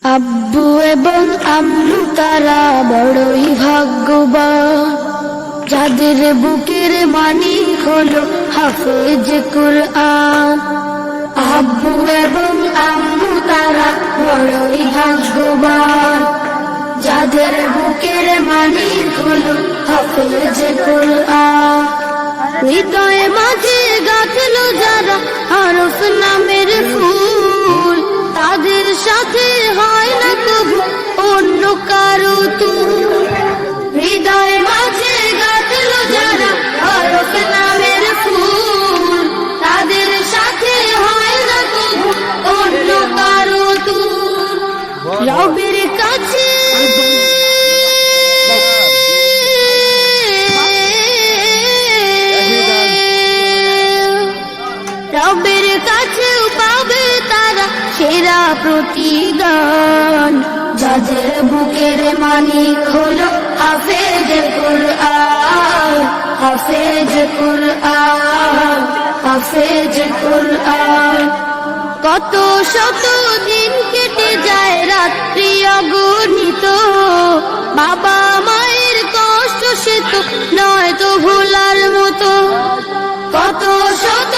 আব্বু এবং আম্মু তারা বড়ই ভাগ্যবান, যাদের বুকের মানিক হলো হাফেজ কুরআন। আব্বু এবং আম্মু তারা বড়ই ভাগ্যবান, যাদের বুকের মানিক হলো হাফেজ কুরআন। হৃদয়ে মাঝে গাঁথলো যারা হরফ নামের ফুল, তাদের সাথে হয় না কবু অন্য কারো তুল। হৃদয় মাঝে গাঁথলো যারা হরফ নামের ফুল, তাদের সাথে হয় না কবু অন্য কারো তুল। রবের কাছে রবের কাছেও পাবে তারা সেরা প্রতিদান, যাদের বুকের মানিক হলো হাফেজ কুরআন, হাফেজ কুরআন, হাফেজ কুরআন। কত শত দিন কেটে যায় রাত্রি অগণিত, বাবা মায়ের কষ্ট সে তো নয় তো ভোলার মতো। কত শত